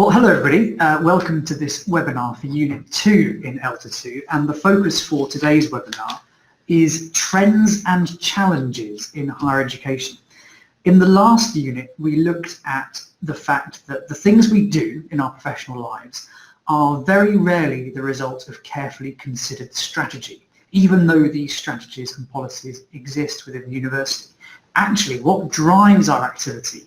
Well, hello everybody. Welcome to this webinar for Unit 2 in ELTA 2, and the focus for today's webinar is trends and challenges in higher education. In the last unit, we looked at the fact that the things we do in our professional lives are very rarely the result of carefully considered strategy, even though these strategies and policies exist within the university. Actually, what drives our activity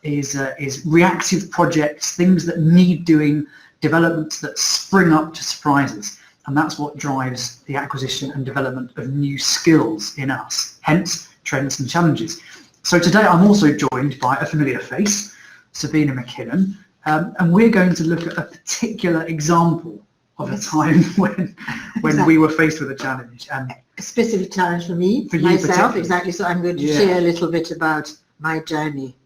is reactive projects, things that need doing, developments that spring up to surprise us, and that's what drives the acquisition and development of new skills in us, hence trends and challenges. So today I'm also joined by a familiar face, Sabine McKinnon, and we're going to look at a particular example of a time when Exactly. we were faced with a challenge. And a specific challenge for me, for you myself, exactly. So I'm going to Yeah. share a little bit about my journey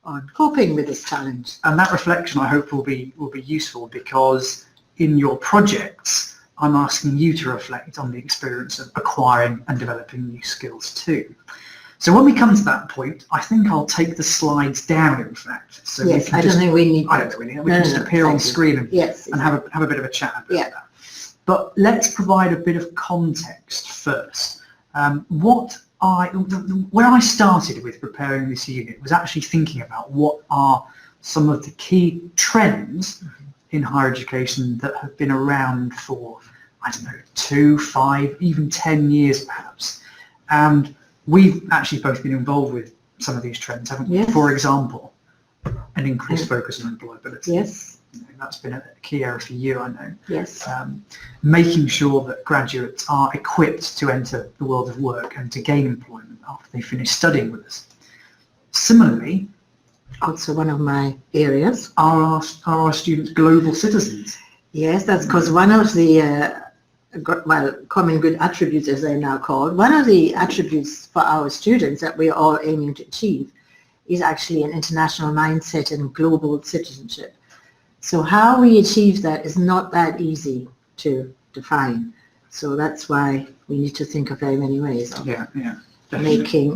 on coping with this challenge. And that reflection, I hope, will be useful, because in your projects I'm asking you to reflect on the experience of acquiring and developing new skills too. So when we come to that point, I think I'll take the slides down, in fact. So Yes, we can I don't think we need I don't think we need it. We can just appear on screen and, yes, and have a bit of a chat about Yeah. that. But let's provide a bit of context first. When I started with preparing this unit was actually thinking about what are some of the key trends in higher education that have been around for, I don't know, 2, 5, even 10 years perhaps. And we've actually both been involved with some of these trends, haven't we? Yes. For example, an increased focus on employability. Yes, That's been a key area for you, I know. yes. Making sure that graduates are equipped to enter the world of work and to gain employment after they finish studying with us. Similarly, Also one of my areas. are our students global citizens? Yes, that's because one of the common good attributes, as they're now called, one of the attributes for our students that we're all aiming to achieve is actually an international mindset and global citizenship. So how we achieve that is not that easy to define. So that's why we need to think of very many ways of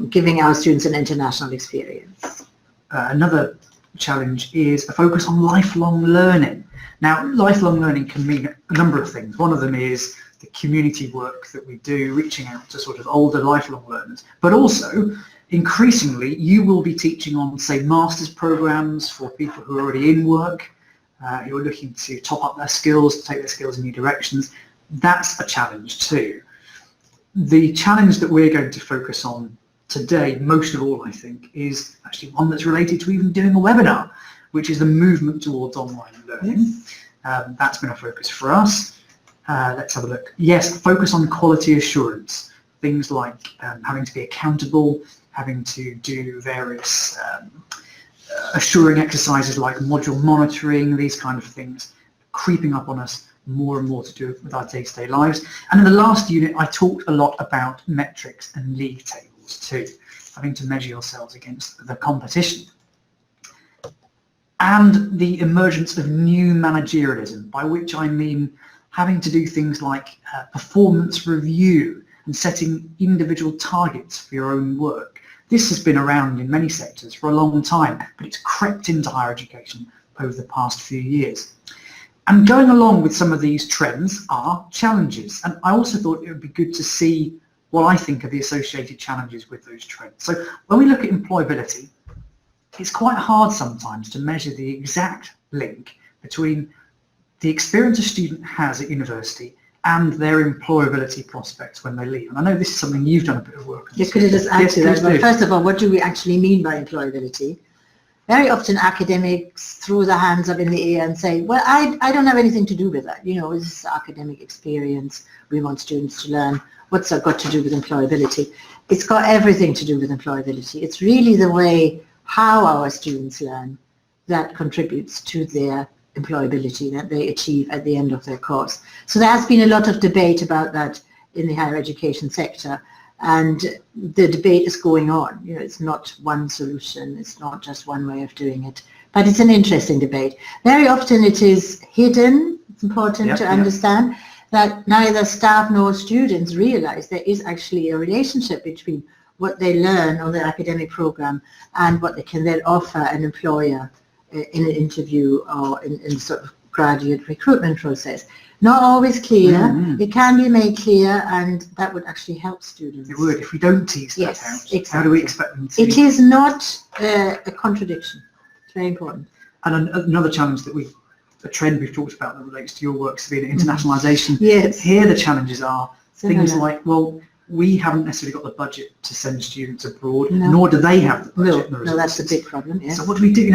giving our students an international experience. Another challenge is a focus on lifelong learning. Now, lifelong learning can mean a number of things. One of them is the community work that we do, reaching out to sort of older lifelong learners, but also increasingly you will be teaching on, say, master's programs for people who are already in work, who are looking to top up their skills, to take their skills in new directions. That's a challenge too. The challenge that we're going to focus on today, most of all, I think, is actually one that's related to even doing a webinar, which is the movement towards online learning. That's been a focus for us. Let's have a look. Yes, focus on quality assurance. Things like having to be accountable, having to do various assuring exercises like module monitoring, these kind of things, creeping up on us more and more to do with our day-to-day lives. And in the last unit, I talked a lot about metrics and league tables too, having to measure yourselves against the competition. And the emergence of new managerialism, by which I mean having to do things like performance review and setting individual targets for your own work. This has been around in many sectors for a long time, but it's crept into higher education over the past few years. And going along with some of these trends are challenges. And I also thought it would be good to see what I think are the associated challenges with those trends. So when we look at employability, it's quite hard sometimes to measure the exact link between the experience a student has at university and their employability prospects when they leave. And I know this is something you've done a bit of work on. Yes, could I just add to that? But first of all, what do we actually mean by employability? Very often academics throw their hands up in the air and say, well, I don't have anything to do with that. You know, this is academic experience. We want students to learn. What's that got to do with employability? It's got everything to do with employability. It's really the way how our students learn that contributes to their employability that they achieve at the end of their course. So there has been a lot of debate about that in the higher education sector, and the debate is going on. You know, it's not one solution, it's not just one way of doing it, but it's an interesting debate. Very often it is hidden. It's important to understand that neither staff nor students realize there is actually a relationship between what they learn on their academic program and what they can then offer an employer in an interview or in sort of graduate recruitment process. Not always clear. Mm-hmm. It can be made clear, and that would actually help students. It would. If we don't tease that Yes, out, exactly. how do we expect them to? It is not a contradiction. It's very important. And another challenge a trend we've talked about that relates to your work, Sabine, internationalisation. Yes. Here the challenges are things Similar. like, well, we haven't necessarily got the budget to send students abroad, No. nor do they have the budget and the No, that's a resources. big problem, yes. So what do we do?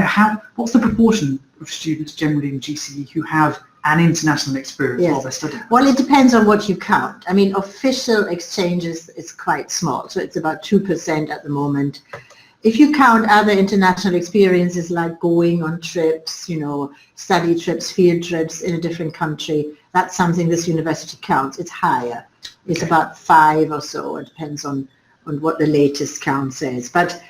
What's the proportion of students generally in GCE who have an international experience Yes. while they're studying? Well, it depends on what you count. I mean, official exchanges is quite small, so it's about 2% at the moment. If you count other international experiences like going on trips, study trips, field trips in a different country, that's something this university counts. It's higher. It's about 5 or so. It depends on what the latest count says. But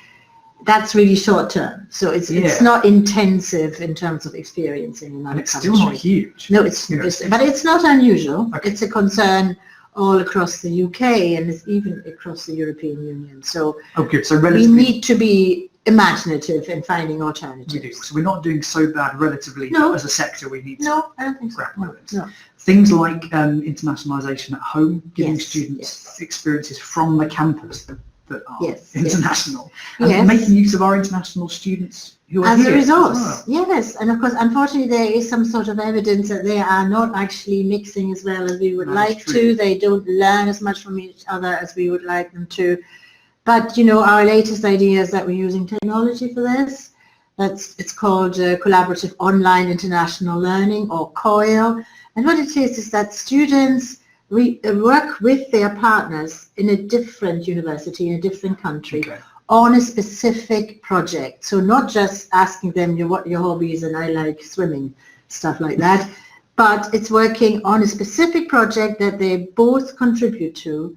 that's really short term. So it's not intensive in terms of experience in another And it's country. still not huge. No, but it's not unusual. Okay. It's a concern all across the UK and it's even across the European Union. So So we relatively, need to be imaginative in finding alternatives. we do. So we're not doing so bad relatively, No. but as a sector we need to No, I don't think so. grapple with it. No. Things like internationalisation at home, giving Yes, students yes. experiences from the campus that are Yes, international, and Yes. making use of our international students who are As here a resource, as well. yes. And of course, unfortunately, there is some sort of evidence that they are not actually mixing as well as we would That's like true. to. They don't learn as much from each other as we would like them to. But, our latest idea is that we're using technology for this. It's called Collaborative Online International Learning, or COIL. And what it is that students work with their partners in a different university, in a different country, Okay. on a specific project. So not just asking them what your hobbies and I like swimming, stuff like that, but it's working on a specific project that they both contribute to,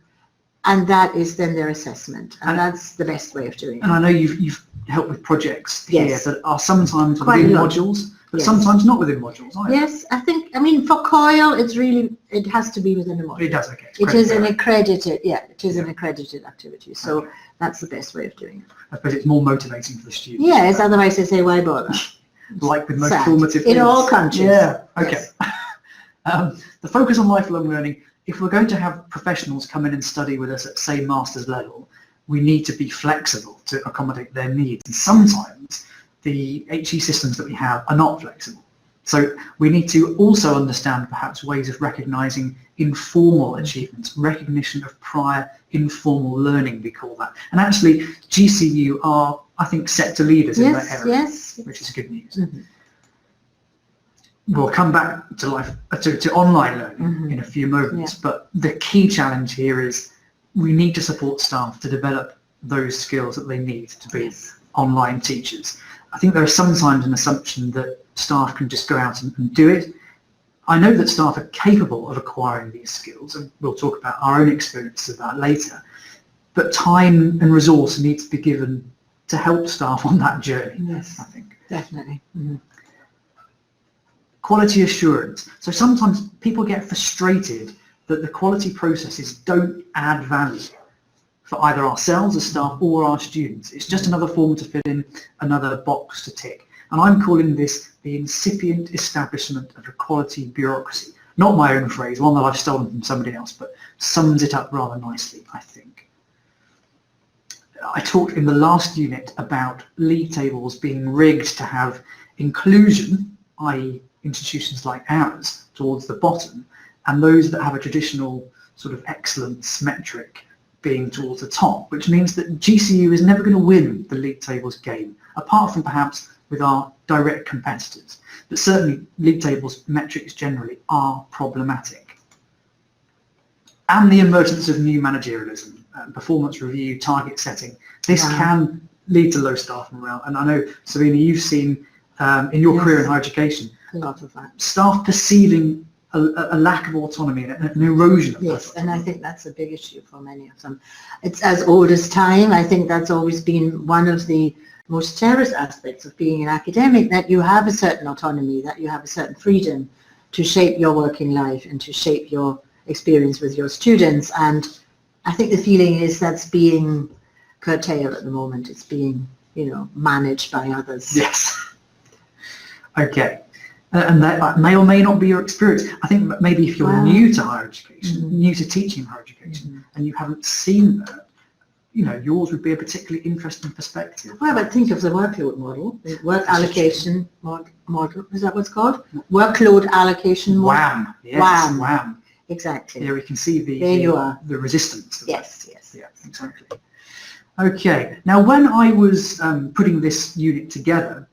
and that is then their assessment. And that's the best way of doing it. And I know you've helped with projects here Yes. that are sometimes Quite within a lot. modules, but Yes. sometimes not within modules either. Yes, I mean, for COIL, it has to be within a module. It does, okay. It is an accredited. accredited activity. So Okay. that's the best way of doing it. I suppose it's more motivating for the students. Yes, otherwise they say, why bother? Like with most Sad. formative In things. all countries. Yeah, okay. Yes. The focus on lifelong learning, if we're going to have professionals come in and study with us at, say, master's level, we need to be flexible to accommodate their needs. And sometimes the HE systems that we have are not flexible. So we need to also understand perhaps ways of recognising informal achievements, recognition of prior informal learning, we call that. And actually GCU are, I think, sector leaders in that area, Yes. which is good news. Mm-hmm. We'll come back to online learning in a few moments, but the key challenge here is we need to support staff to develop those skills that they need to be online teachers. I think there is sometimes an assumption that staff can just go out and do it. I know that staff are capable of acquiring these skills, and we'll talk about our own experiences of that later, but time and resource needs to be given to help staff on that journey, Yes. I think. Definitely. Mm-hmm. Quality assurance. So sometimes people get frustrated that the quality processes don't add value for either ourselves as staff or our students. It's just another form to fill in, another box to tick. And I'm calling this the incipient establishment of a quality bureaucracy. Not my own phrase, one that I've stolen from somebody else, but sums it up rather nicely, I think. I talked in the last unit about league tables being rigged to have inclusion, i.e. institutions like ours, towards the bottom, and those that have a traditional sort of excellence metric being towards the top, which means that GCU is never going to win the league tables game, apart from perhaps with our direct competitors. But certainly league tables metrics generally are problematic. And the emergence of new managerialism, performance review, target setting, this can lead to low staff morale. And I know, Sabine, you've seen in your career in higher education, A lot of that. staff perceiving a lack of autonomy and an erosion of Yes, that and I think that's a big issue for many of them. It's as old as time. I think that's always been one of the most cherished aspects of being an academic, that you have a certain autonomy, that you have a certain freedom to shape your working life and to shape your experience with your students. And I think the feeling is that's being curtailed at the moment. It's being, managed by others. Yes. Okay. And that may or may not be your experience. I think maybe if you're new to higher education, new to teaching higher education, and you haven't seen that, yours would be a particularly interesting perspective. Well, but think of the workload model, the work allocation model. Is that what's called? Workload allocation model. WAM. Yes, WAM. Exactly. Here we can see the resistance. Yes. Yeah, exactly. Okay. Now, when I was putting this unit together,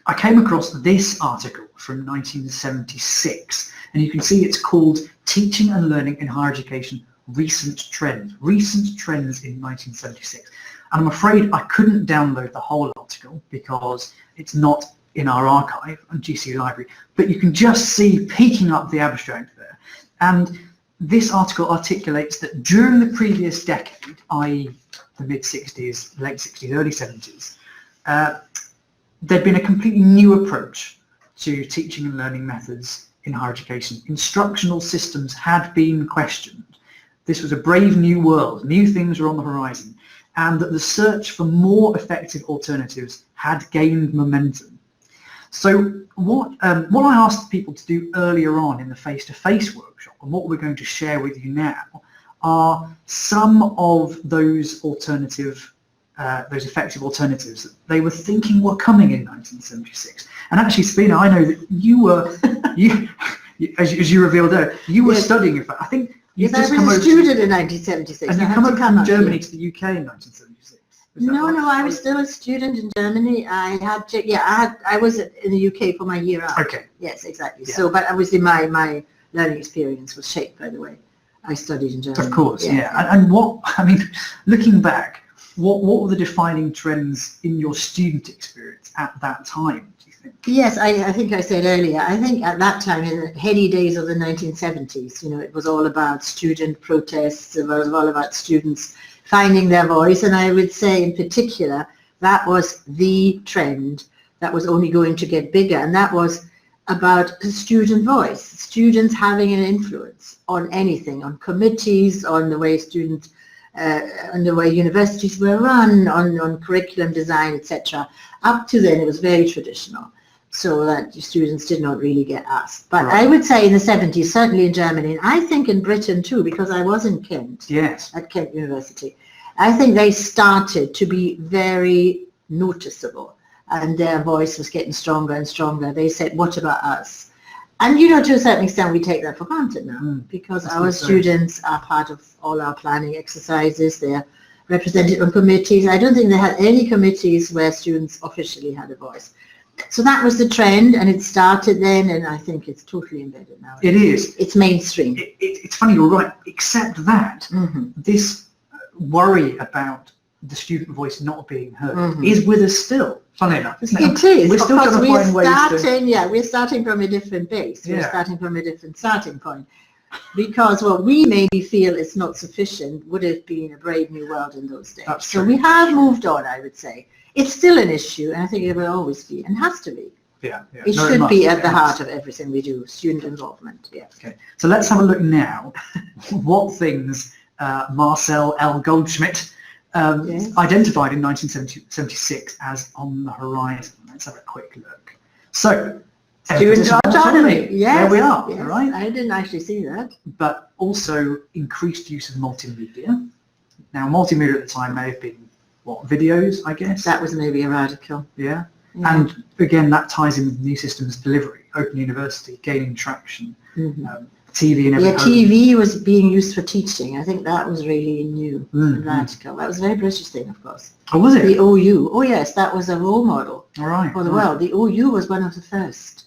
I came across this article from 1976, and you can see it's called Teaching and Learning in Higher Education, Recent Trends in 1976. And I'm afraid I couldn't download the whole article because it's not in our archive on GC Library, but you can just see peeking up the abstract there. And this article articulates that during the previous decade, i.e. the mid-60s, late 60s, early 70s, there'd been a completely new approach to teaching and learning methods in higher education. Instructional systems had been questioned. This was a brave new world. New things were on the horizon, and that the search for more effective alternatives had gained momentum. So what I asked people to do earlier on in the face-to-face workshop, and what we're going to share with you now, are some of those effective alternatives that they were thinking were coming in 1976. And actually, Sabine, I know that you were, as you revealed earlier, you were studying. In fact, I think I was a student in 1976. And you come over from Germany to the UK in 1976. No, I was still a student in Germany. I was in the UK for my year out. Okay. Yes, exactly. Yeah. So, but obviously my learning experience was shaped by the way I studied in Germany. Of course, yeah. And looking back, what were the defining trends in your student experience at that time, do you think? Yes, I think I said earlier, I think at that time, in the heady days of the 1970s, it was all about student protests, it was all about students finding their voice, and I would say in particular, that was the trend that was only going to get bigger, and that was about the student voice, students having an influence on anything, on committees, on the way students on the way universities were run, on curriculum design, etc. Up to then, it was very traditional, so that students did not really get asked. But I would say in the 70s, certainly in Germany, and I think in Britain too, because I was in Kent, at Kent University, I think they started to be very noticeable, and their voice was getting stronger and stronger. They said, what about us? And to a certain extent we take that for granted now, because our students are part of all our planning exercises. They're represented on committees. I don't think they had any committees where students officially had a voice. So that was the trend, and it started then, and I think it's totally embedded now. It is. It's mainstream. It's funny, you're right, except that this worry about the student voice not being heard is with us still. Funny enough, isn't it? It is. We're still trying to find ways to... we're starting from a different base. We're starting from a different starting point. Because what we maybe feel is not sufficient would have been a brave new world in those days. That's true. So we have moved on, I would say. It's still an issue, and I think it will always be, and has to be. It should be at the heart of everything we do, student involvement. Okay, so let's have a look now what things Marcel L. Goldschmidt identified in 1976 as on the horizon. Let's have a quick look. So, student autonomy. Yes, there we are. Yes. Right. I didn't actually see that. But also increased use of multimedia. Now, multimedia at the time may have been videos, I guess. That was maybe a radical. Yeah. And again, that ties in with new systems delivery, Open University gaining traction. TV and everything. TV was being used for teaching. I think that was really new and radical. That was a very British thing, of course. Oh, was it? The OU. Oh, yes, that was a role model for the world. The OU was one of the first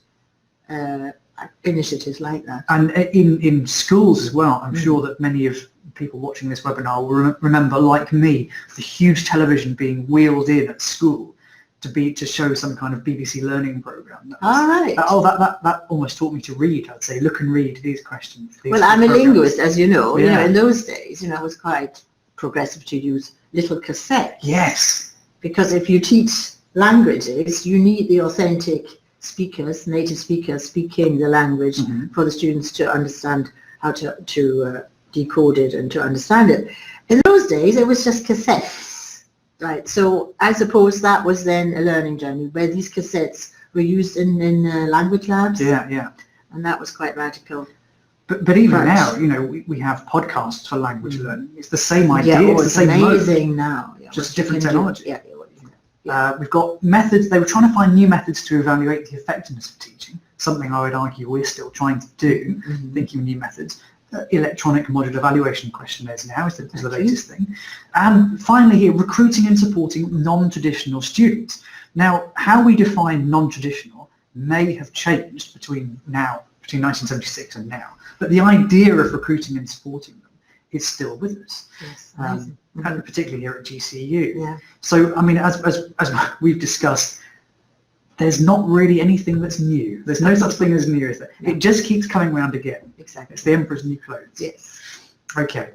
initiatives like that. And in schools as well, I'm sure that many of people watching this webinar will remember, like me, the huge television being wheeled in at school to show some kind of BBC learning program. That almost taught me to read. I'd say, look and read these questions. Well, I'm a linguist, as you know. In those days, it was quite progressive to use little cassettes. Yes. Because if you teach languages, you need the authentic speakers, native speakers speaking the language for the students to understand how to decode it and to understand it. In those days, it was just cassettes. Right, so I suppose that was then a learning journey where these cassettes were used in language labs. Yeah, yeah. And that was quite radical. But even now, you know, we have podcasts for language learning. It's the same idea. Yeah, it's the same amazing mode, now. Yeah, just different technology. Yeah. We've got methods. They were trying to find new methods to evaluate the effectiveness of teaching, something I would argue we're still trying to do, thinking of new methods. Electronic module evaluation questionnaires now is the latest thing. And finally here, recruiting and supporting non-traditional students. Now, how we define non-traditional may have changed between 1976 and now, but the idea of recruiting and supporting them is still with us, Yes, and particularly here at GCU. Yeah. So, I mean, as we've discussed, there's not really anything that's new. There's no such thing as new, is there? It just keeps coming round again. Exactly. It's the emperor's new clothes. Yes. Okay.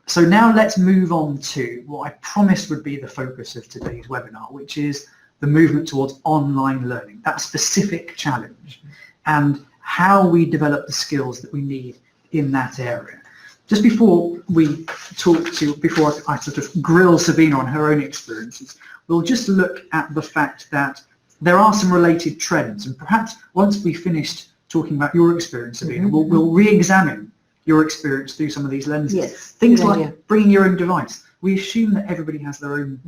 So now let's move on to what I promised would be the focus of today's webinar, which is the movement towards online learning, that specific challenge, and how we develop the skills that we need in that area. Just before I sort of grill Sabine on her own experiences, we'll just look at the fact that there are some related trends, and perhaps once we've finished talking about your experience, Sabine, we'll re-examine your experience through some of these lenses. Yes, things like bringing your own device. We assume that everybody has their own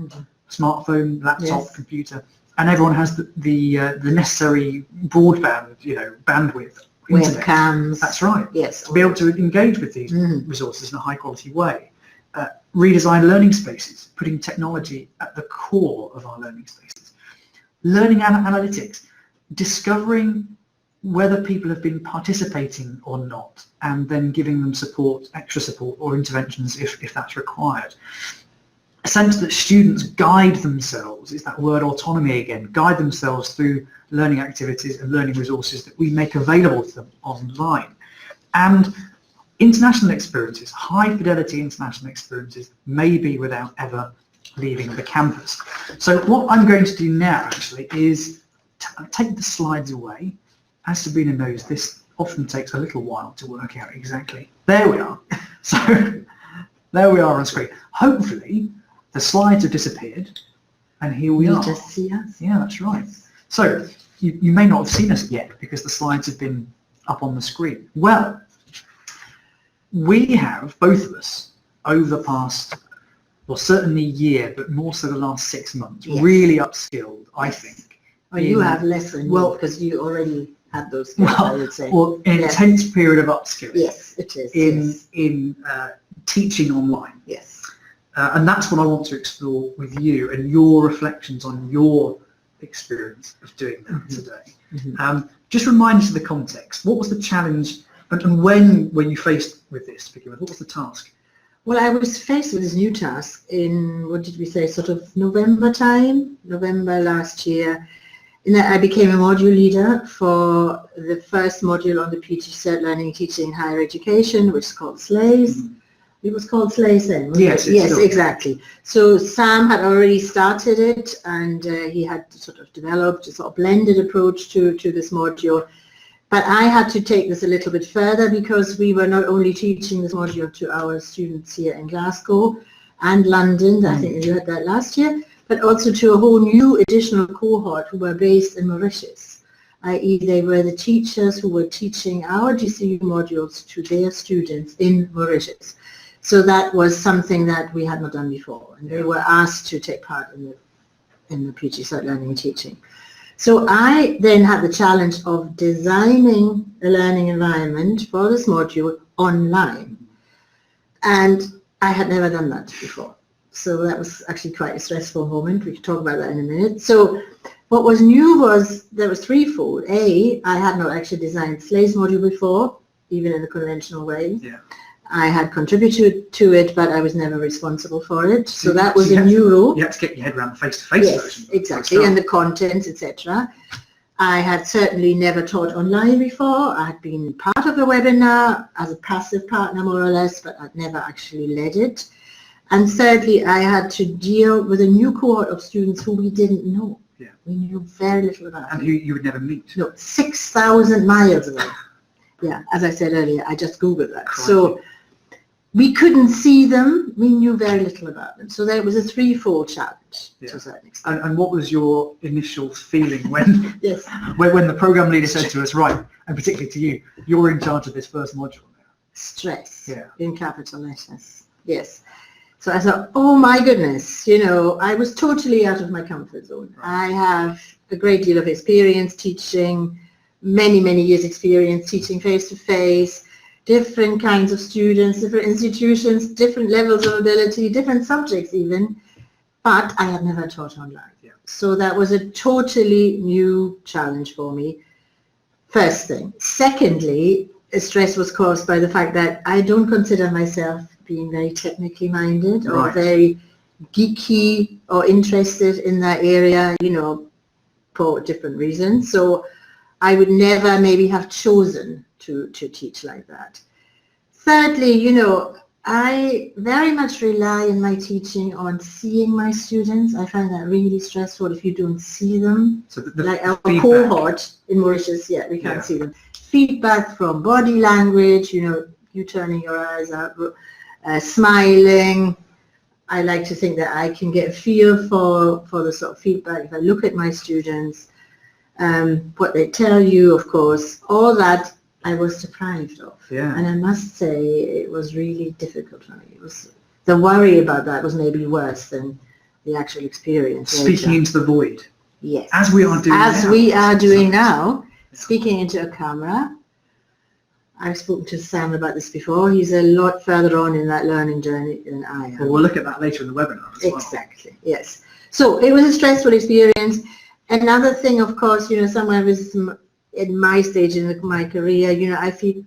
smartphone, laptop, computer, and everyone has the necessary broadband, you know, bandwidth, internet. Webcams. That's right. Yes. To be able to engage with these resources in a high quality way. Redesign learning spaces, putting technology at the core of our learning spaces. Learning analytics, discovering whether people have been participating or not, and then giving them support, extra support or interventions if that's required. A sense that students guide themselves, is that word autonomy again, guide themselves through learning activities and learning resources that we make available to them online. And international experiences, high fidelity international experiences, maybe without ever leaving the campus. So what I'm going to do now actually is take the slides away. As Sabina knows, this often takes a little while to work out exactly. There we are. So there we are on screen. Hopefully the slides have disappeared and here we are. You just see us. Yeah, that's right. So you may not have seen us yet because the slides have been up on the screen. Well, we have, both of us, over the past, well, certainly year, but more so the last 6 months, really upskilled, I think. Well, you have less than because you already had those skills, I would say. Well, an intense period of upskilling. Yes, it is. In teaching online. Yes. And that's what I want to explore with you and your reflections on your experience of doing that today. Just remind us of the context. What was the challenge and when were you faced with this to begin with? What was the task? Well, I was faced with this new task in, what did we say, sort of November time, November last year. In that I became a module leader for the first module on the PG Cert Learning and Teaching in Higher Education, which is called SLAYS. It was called SLAYS then, wasn't it? Yes, exactly. So Sam had already started it, and he had sort of developed a sort of blended approach to this module. But I had to take this a little bit further because we were not only teaching this module to our students here in Glasgow and London, I think you had that last year, but also to a whole new additional cohort who were based in Mauritius, i.e. they were the teachers who were teaching our GCU modules to their students in Mauritius. So that was something that we had not done before, and they were asked to take part in the PG Cert Learning and Teaching. So I then had the challenge of designing a learning environment for this module online, and I had never done that before. So that was actually quite a stressful moment. We can talk about that in a minute. So what was new was there was threefold. A, I had not actually designed SLAYS module before, even in the conventional way. Yeah. I had contributed to it, but I was never responsible for it. So that was a new rule. You had to get your head around the face-to-face version. Exactly, and the content, etc. I had certainly never taught online before. I had been part of a webinar as a passive partner, more or less, but I'd never actually led it. And thirdly, I had to deal with a new cohort of students who we didn't know. Yeah. We knew very little about. And who you would never meet. No, 6,000 miles away. Yeah, as I said earlier, I just Googled that. Crikey. So we couldn't see them, we knew very little about them. So that was a threefold challenge to a certain extent. And what was your initial feeling when, Yes. when the program leader said to us, right, and particularly to you, you're in charge of this first module now? Stress, Yeah. in capital letters, yes. So I thought, oh my goodness, you know, I was totally out of my comfort zone. Right. I have a great deal of experience teaching, many years experience teaching face-to-face, different kinds of students, different institutions, different levels of ability, different subjects even, but I had never taught online. Yeah. So that was a totally new challenge for me, first thing. Secondly, stress was caused by the fact that I don't consider myself being very technically minded or very geeky or interested in that area, you know, for different reasons. So I would never maybe have chosen to teach like that. Thirdly, you know, I very much rely in my teaching on seeing my students. I find that really stressful if you don't see them. So like our feedback. cohort in Mauritius, we can't see them. Feedback from body language, you know, you turning your eyes up, smiling. I like to think that I can get a feel for the sort of feedback if I look at my students, what they tell you, of course, all that I was deprived of. Yeah. And I must say it was really difficult for me. It was, the worry about that was maybe worse than the actual experience. Speaking later. into the void. Yes. As we are doing As now. we are doing now, speaking into a camera. I've spoken to Sam about this before. He's a lot further on in that learning journey than I am. Well, we'll look at that later in the webinar as well. Exactly, yes. So it was a stressful experience. Another thing, of course, you know, somewhere in my stage in my career, you know, I feel,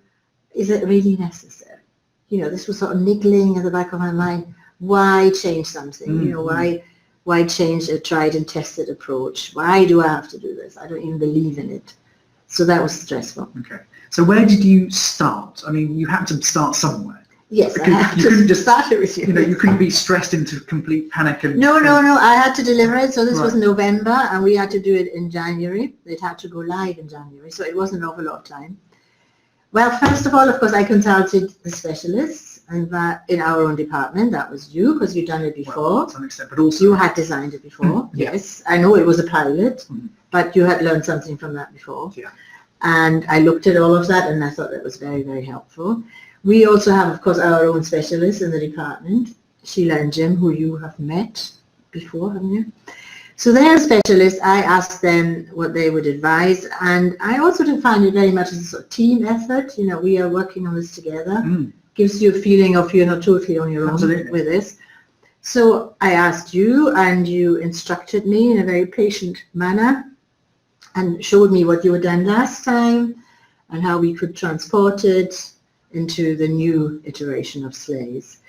is it really necessary? You know, this was sort of niggling at the back of my mind. Why change something? You know, why change a tried and tested approach? Why do I have to do this? I don't even believe in it. So that was stressful. Okay. So where did you start? I mean, you had to start somewhere. Yes, I Because had you to couldn't just start it with you. You know, you couldn't be stressed into complete panic and... No, I had to deliver it. So this was Right. November and we had to do it in January. It had to go live in January. So it wasn't an awful lot of time. Well, first of all, of course, I consulted the specialists and that in our own department. That was you because you'd done it before. Well, to some extent, but also... You had designed it before. Yeah. Yes. I know it was a pilot, but you had learned something from that before. Yeah. And I looked at all of that and I thought that was very helpful. We also have, of course, our own specialists in the department, Sheila and Jim, who you have met before, haven't you? So they are specialists. I asked them what they would advise, and I also find it very much as a sort of team effort. You know, we are working on this together. Gives you a feeling of you're not totally on your own with this. So I asked you, and you instructed me in a very patient manner and showed me what you had done last time and how we could transport it into the new iteration of SLAYS.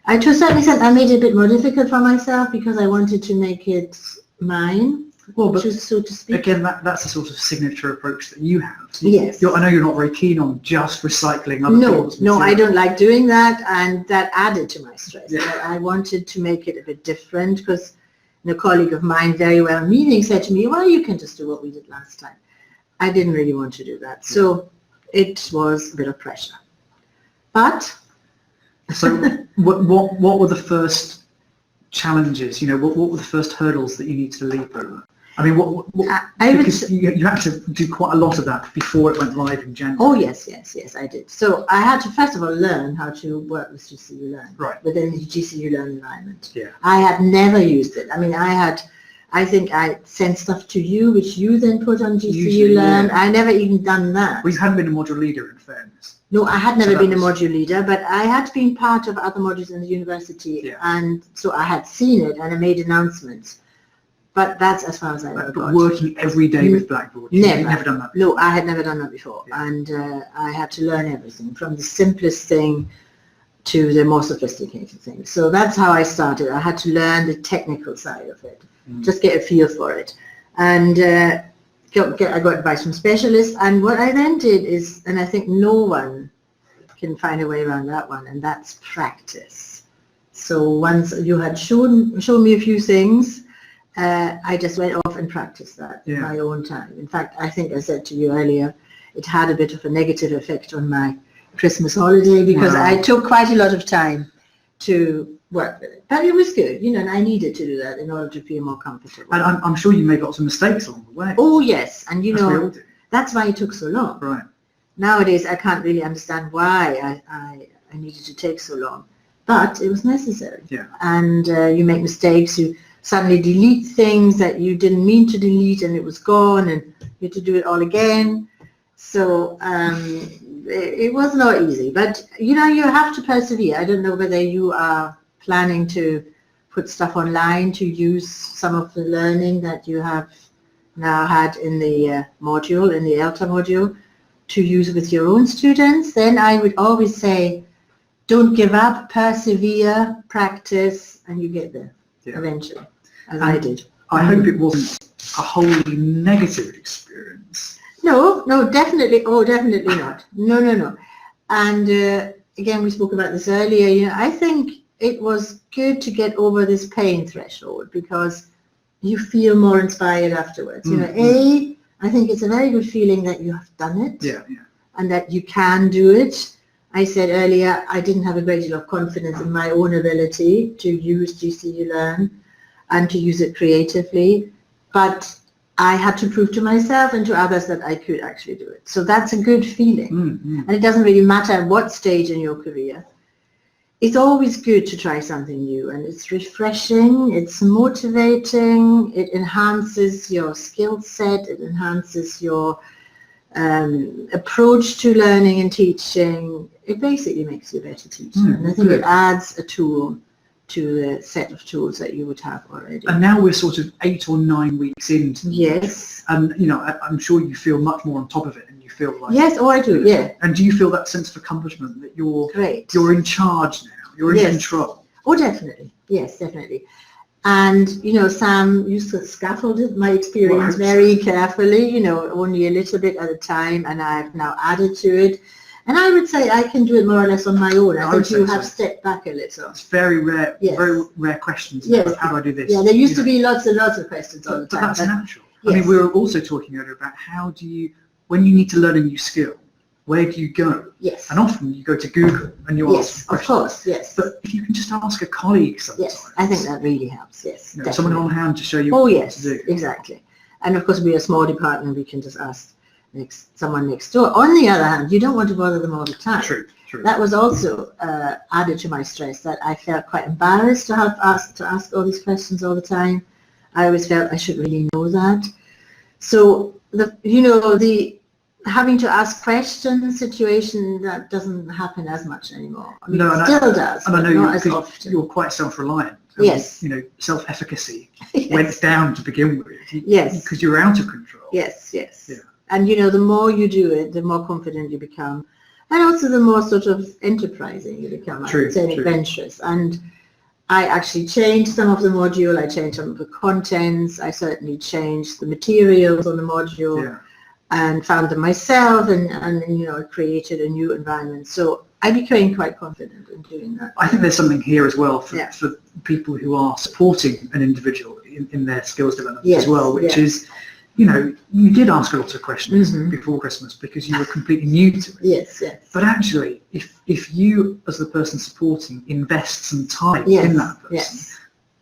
And to a certain extent, I made it a bit more difficult for myself because I wanted to make it mine, well, but so to speak. Again, that's a sort of signature approach that you have. Yes. I know you're not very keen on just recycling other people's No, I material. don't like doing that, and that added to my stress. Yeah. I wanted to make it a bit different because a colleague of mine, very well-meaning, said to me, well, you can just do what we did last time. I didn't really want to do that. So it was a bit of pressure. But... So what were the first challenges? You know, what were the first hurdles that you needed to leap over? I mean, because you had to do quite a lot of that before it went live in January. Oh, yes, I did. So I had to, first of all, learn how to work with GCU Learn. Right. Within the GCU Learn environment. Yeah. I had never used it. I mean, I think I sent stuff to you, which you then put on GCU Learn. Yeah. I never even done that. Well, you hadn't been a module leader, in fairness. No, I had never been a module leader, but I had been part of other modules in the university, and so I had seen it and I made announcements. But that's as far as I ever got. But working every day with Blackboard, you'd never done that before. No, I had never done that before, and I had to learn everything from the simplest thing to the more sophisticated things. So that's how I started. I had to learn the technical side of it, just get a feel for it, and I got advice from specialists. And what I then did is, and I think no one can find a way around that one, and that's practice. So once you had shown me a few things, I just went off and practiced that in my own time. In fact, I think I said to you earlier, it had a bit of a negative effect on my Christmas holiday because Wow. I took quite a lot of time to work with it. But it was good, you know, and I needed to do that in order to feel more comfortable. And I'm sure you made lots of mistakes along the way. Oh yes, and you As we all know, do. that's why it took so long. Right. Nowadays I can't really understand why I needed to take so long, but it was necessary. Yeah. And you make mistakes, you suddenly delete things that you didn't mean to delete and it was gone and you had to do it all again. So it was not easy, but you know, you have to persevere. I don't know whether you are planning to put stuff online to use some of the learning that you have now had in the module, in the ELTA module, to use with your own students. Then I would always say, don't give up, persevere, practice, and you get there eventually, as I did. I hope it wasn't a wholly negative experience. No, definitely. Oh, definitely not. No. And again, we spoke about this earlier. You know, I think it was good to get over this pain threshold because you feel more inspired afterwards. You know, I think it's a very good feeling that you have done it. Yeah. And that you can do it. I said earlier, I didn't have a great deal of confidence in my own ability to use GCU Learn and to use it creatively, but I had to prove to myself and to others that I could actually do it. So that's a good feeling. And it doesn't really matter what stage in your career. It's always good to try something new, and it's refreshing, it's motivating, it enhances your skill set, it enhances your approach to learning and teaching. It basically makes you a better teacher. And I think it adds a tool to the set of tools that you would have already. And now we're sort of 8 or 9 weeks into Yes. and you know, I'm sure you feel much more on top of it, and you feel like Yes, oh I do, yeah. And do you feel that sense of accomplishment that Great. you're in charge now, you're in control? Oh, definitely. Yes, definitely. And, you know, Sam used to scaffold my experience very carefully, you know, only a little bit at a time, and I've now added to it. And I would say I can do it more or less on my own. I think you have stepped back a little. It's very rare questions. Yes. How do I do this? Yeah, there used to be lots and lots of questions all the time. But that's natural. I mean, we were also talking earlier about how do you, when you need to learn a new skill, where do you go? Yes. And often you go to Google and you ask questions. Of course, yes. But if you can just ask a colleague sometimes. Yes, I think that really helps, yes. You know, someone on hand to show you what to do. Exactly. And of course, we're a small department, we can just ask someone next door. On the other hand, you don't want to bother them all the time. True. That was also added to my stress, that I felt quite embarrassed to have to ask all these questions all the time. I always felt I should really know that. So, the having to ask questions situation, that doesn't happen as much anymore. I mean, it still does, and I know not as often. You're quite self-reliant. Yes. You know, self-efficacy went down to begin with. Yes. Because you were out of control. Yes. Yeah. And, you know, the more you do it, the more confident you become. And also the more sort of enterprising you become, I would say, adventurous. And I actually changed some of the module, I changed some of the contents, I certainly changed the materials on the module and found them myself and you know, created a new environment. So I became quite confident in doing that. I think there's something here as well for people who are supporting an individual in their skills development as well, which is, you know, you did ask a lot of questions before Christmas because you were completely new to it. Yes. But actually, if you, as the person supporting, invest some time in that person,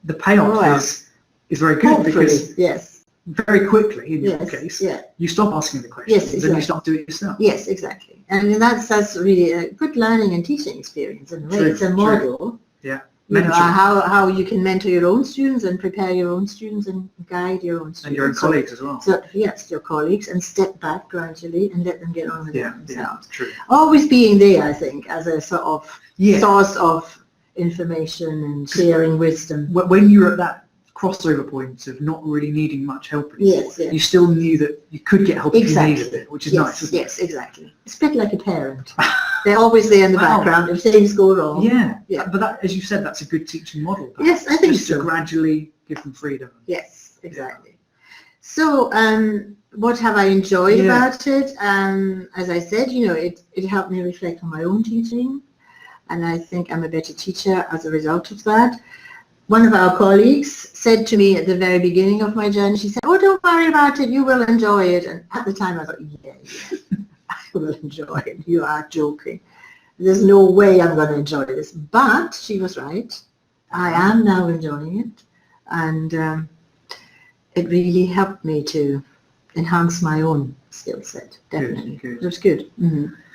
the payoff is very good because very quickly, in your case, you stop asking the questions and you start doing it yourself. Yes, exactly. And that's really a good learning and teaching experience in a way. It's a model. Yeah. You know, how you can mentor your own students and prepare your own students and guide your own students. And your own colleagues as well. So, yes, your colleagues, and step back gradually and let them get on with it themselves. True. Always being there, I think, as a sort of source of information and sharing wisdom. When you're at that crossover point of not really needing much help anymore, you still knew that you could get help if you needed it, which is nice, isn't it? Yes, exactly. It's a bit like a parent. They're always there in the background if things go wrong. Yeah. But that, as you said, that's a good teaching model. Perhaps. Yes, I think just so. to gradually give them freedom. Yes, exactly. So, what have I enjoyed about it? As I said, you know, it helped me reflect on my own teaching, and I think I'm a better teacher as a result of that. One of our colleagues said to me at the very beginning of my journey, she said, "Oh, don't worry about it, you will enjoy it." And at the time I thought, I will enjoy it, you are joking. there's no way I'm going to enjoy this. But she was right. I am now enjoying it. And it really helped me to enhance my own skill set, definitely. Good. It was good.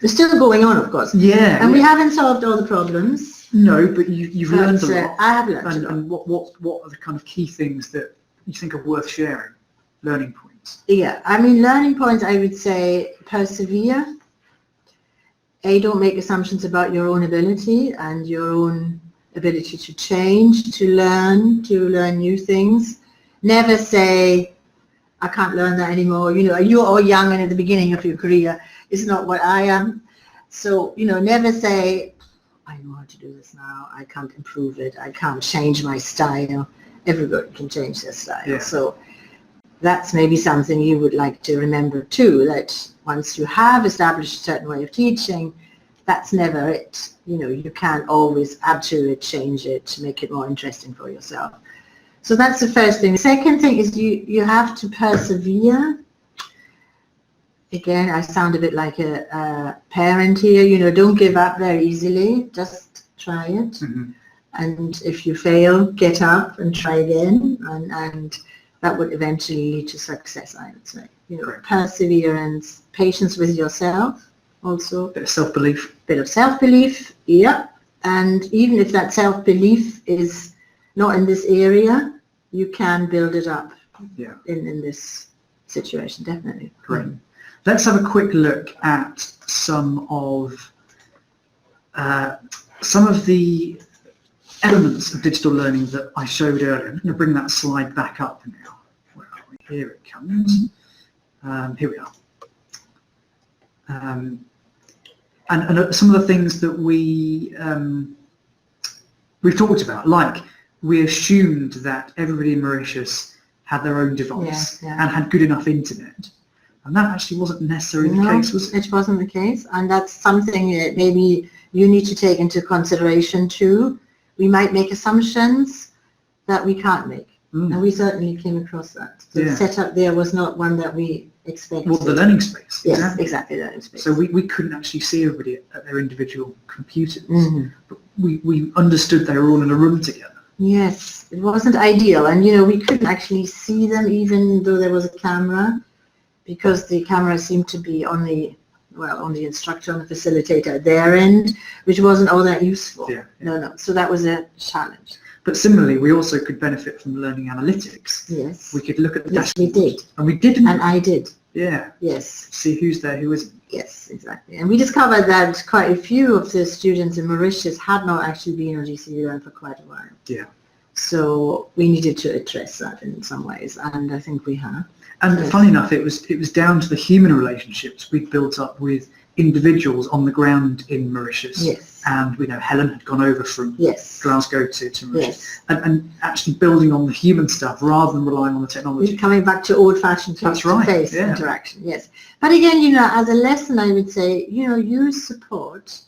It's still going on, of course. Yeah. And we haven't solved all the problems. No, but you've learned a lot. I have learned a lot. And what are the kind of key things that you think are worth sharing? Learning points. Yeah, I mean, learning points, I would say persevere. Don't make assumptions about your own ability and your own ability to change, to learn new things. Never say, I can't learn that anymore. You know, you're all young and at the beginning of your career. It's not what I am. So, you know, never say, I know how to do this now. I can't improve it. I can't change my style. Everybody can change their style. Yeah. So that's maybe something you would like to remember too, that once you have established a certain way of teaching, that's never it. You know, you can't always add to it, change it, to make it more interesting for yourself. So that's the first thing. The second thing is you have to persevere. Again, I sound a bit like a parent here. You know, don't give up very easily. Just try it. Mm-hmm. And if you fail, get up and try again. And that would eventually lead to success, I would say. You know, Correct. Perseverance, patience with yourself also. Bit of self-belief. Bit of self-belief, yeah. And even if that self-belief is not in this area, you can build it up in this situation, definitely. Great. Let's have a quick look at some of the elements of digital learning that I showed earlier. I'm going to bring that slide back up now. Where are we? Here it comes. Here we are. And some of the things that we've talked about, like we assumed that everybody in Mauritius had their own device and had good enough internet. And that actually wasn't necessarily the case, was it? It wasn't the case. And that's something that maybe you need to take into consideration too. We might make assumptions that we can't make. And we certainly came across that. The setup there was not one that we expected. Well, the learning space. Yes, exactly, learning space. So we couldn't actually see everybody at their individual computers. But we understood they were all in a room together. Yes, it wasn't ideal. And, you know, we couldn't actually see them even though there was a camera, because the camera seemed to be on the instructor, on the facilitator at their end, which wasn't all that useful. No. So that was a challenge. But similarly, we also could benefit from learning analytics. Yes. We could look at the Yes, dashboard. we did. And we didn't. And I did. Yeah. Yes. See who's there, who isn't. Yes, exactly. And we discovered that quite a few of the students in Mauritius had not actually been on GCV Learn for quite a while. Yeah. So we needed to address that in some ways, and I think we have. And funny enough, it was down to the human relationships we'd built up with individuals on the ground in Mauritius. Yes. And we know Helen had gone over from Glasgow to Mauritius. Yes. And actually building on the human stuff rather than relying on the technology. We're coming back to old-fashioned face-to-face interaction, yes. But again, you know, as a lesson, I would say, you know, use support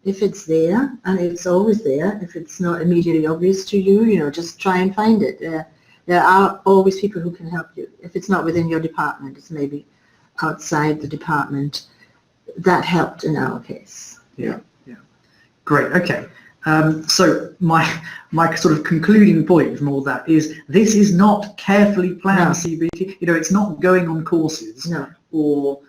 if it's there, and it's always there. If it's not immediately obvious to you, you know, just try and find it. There are always people who can help you. If it's not within your department, it's maybe outside the department. That helped in our case. Yeah. Great. Okay. So my sort of concluding point from all that is this is not carefully planned CBT. You know, it's not going on courses or,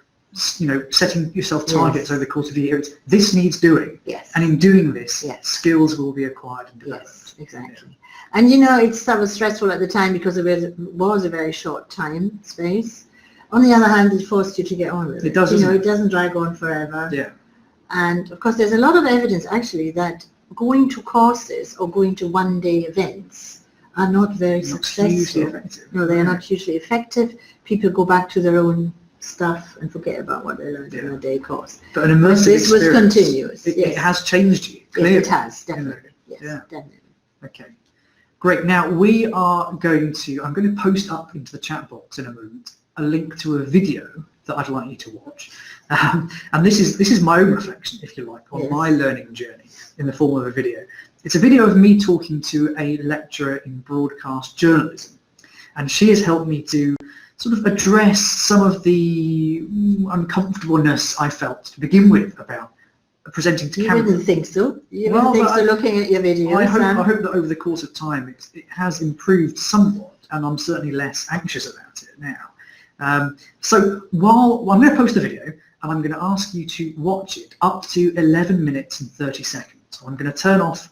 you know, setting yourself targets over the course of the year. It's, this needs doing. Yes. And in doing this, skills will be acquired and developed. Yes, exactly. Yeah. And, you know, that was stressful at the time because it was a very short time space. On the other hand, it forced you to get on with it. It does, you know, it doesn't drag on forever. Yeah. And, of course, there's a lot of evidence, actually, that going to courses or going to one-day events are not very successful. No, they are not hugely effective. People go back to their own stuff and forget about what they learned in a day course. But an immersive this was continuous. It has changed you, clearly. Yes, it has, definitely. Yes, definitely. Okay. Great. Now, I'm going to post up into the chat box in a moment a link to a video that I'd like you to watch. And this is my own reflection, if you like, on my learning journey in the form of a video. It's a video of me talking to a lecturer in broadcast journalism. And she has helped me to sort of address some of the uncomfortableness I felt to begin with about presenting to You camera. wouldn't think so. You Well, wouldn't think but so looking at your videos. I hope that over the course of time it has improved somewhat, and I'm certainly less anxious about it now. So while I'm going to post the video, and I'm going to ask you to watch it up to 11 minutes and 30 seconds. So I'm going to turn off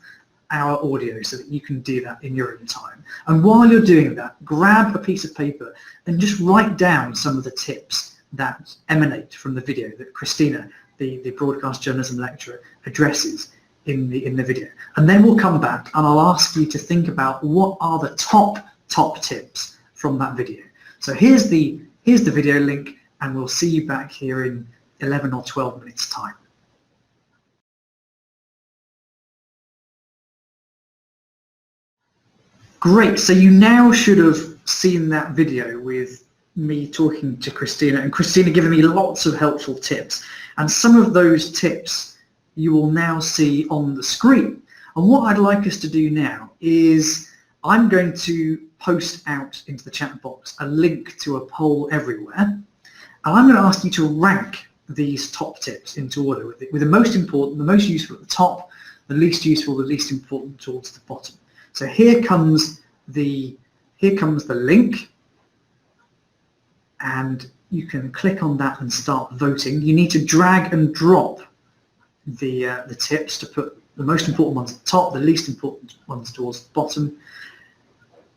our audio so that you can do that in your own time. And while you're doing that, grab a piece of paper and just write down some of the tips that emanate from the video that Christina, the broadcast journalism lecturer, addresses in the video. And then we'll come back and I'll ask you to think about what are the top tips from that video. So here's the video link, and we'll see you back here in 11 or 12 minutes time. Great, so you now should have seen that video with me talking to Christina, and Christina giving me lots of helpful tips. And some of those tips you will now see on the screen. And what I'd like us to do now is I'm going to post out into the chat box a link to a poll everywhere. And I'm going to ask you to rank these top tips into order with the most important, the most useful at the top, the least useful, the least important towards the bottom. So here comes the link, and you can click on that and start voting. You need to drag and drop the tips to put the most important ones at the top, the least important ones towards the bottom.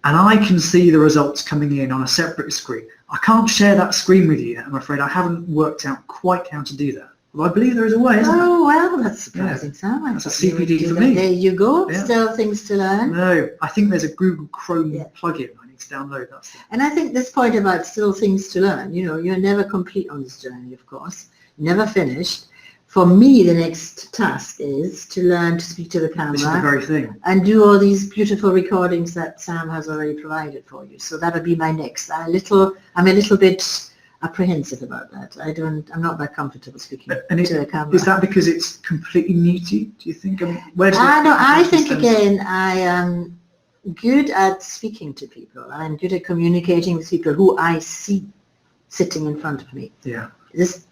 And I can see the results coming in on a separate screen. I can't share that screen with you yet, I'm afraid. I haven't worked out quite how to do that. Well, I believe there is a way, isn't there? Oh, well, that's surprising, Sam. That's a CPD for me. There you go. Yeah. Still things to learn. No, I think there's a Google Chrome plugin I need to download. And I think this point about still things to learn, you know, you're never complete on this journey, of course. Never finished. For me, the next task is to learn to speak to the camera. This is the very thing. And do all these beautiful recordings that Sam has already provided for you. So that would be my next. I'm a little bit apprehensive about that. I'm not that comfortable speaking to a camera. Is that because it's completely new to you, do you think? I think again, I am good at speaking to people. I'm good at communicating with people who I see sitting in front of me. Yeah.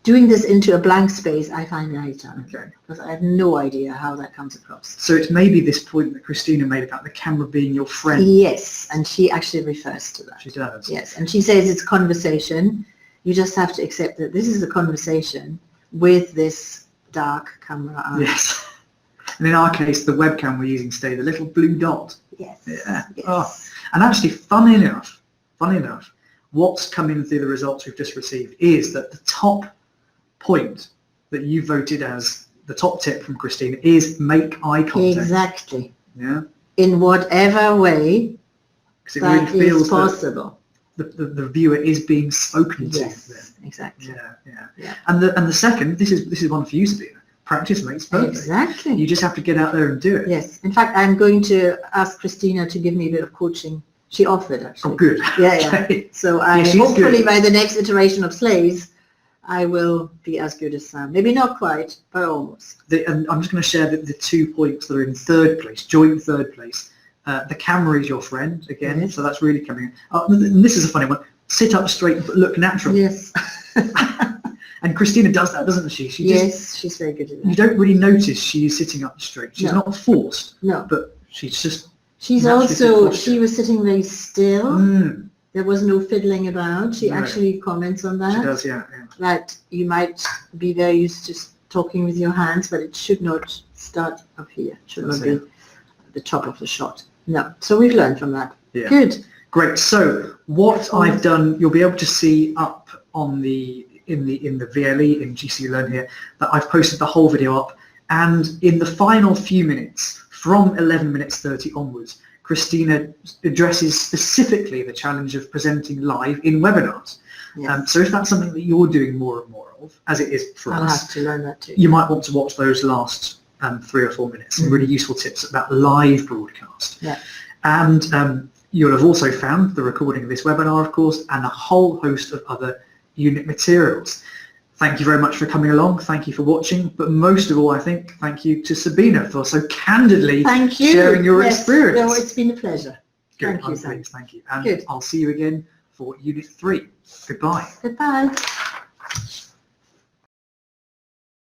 Doing this into a blank space, I find very challenging. Okay. Because I have no idea how that comes across. So it's maybe this point that Christina made about the camera being your friend. Yes, and she actually refers to that. She does. Yes, and she says it's conversation. You just have to accept that this is a conversation with this dark camera on. Yes. And in our case, the webcam we're using today, the little blue dot. Yes. Yeah. Yes. Oh. And actually, funny enough, what's coming through the results we've just received is that the top point that you voted as the top tip from Christina is make eye contact. Exactly. Yeah. In whatever way that really feels is possible. The viewer is being spoken to. Yes, then. exactly. Yeah. And the second, this is one for you, Sabina. Practice makes perfect. Exactly. You just have to get out there and do it. Yes. In fact, I'm going to ask Christina to give me a bit of coaching. She offered, actually. Oh, good. Yeah. So hopefully by the next iteration of Slays, I will be as good as Sam. Maybe not quite, but almost. And I'm just going to share the 2 points that are in third place, joint third place. The camera is your friend, again, so that's really coming in. And this is a funny one. Sit up straight but look natural. Yes. And Christina does that, doesn't she? She's very good at that. You don't really notice she's sitting up straight. She's not forced. No. But she's just... She was sitting very still. There was no fiddling about. She actually comments on that. She does, yeah. That you might be very used to talking with your hands, but it should not start up here. It should not be at the top of the shot. No. So we've learned from that. Yeah. Good. Great. So what I've done, you'll be able to see up on in the VLE in GC Learn here that I've posted the whole video up, and in the final few minutes, from 11 minutes 30 onwards, Christina addresses specifically the challenge of presenting live in webinars. Yes. So if that's something that you're doing more and more of, as it is for us, I'll have to learn that too. You might want to watch those last 3 or 4 minutes, some really useful tips about live broadcast. Yeah. And you'll have also found the recording of this webinar, of course, and a whole host of other unit materials. Thank you very much for coming along. Thank you for watching. But most of all, I think, thank you to Sabina for so candidly sharing your experience. No, it's been a pleasure. Good. Thank you, Sam. Thank you. And I'll see you again for Unit 3. Goodbye. Goodbye.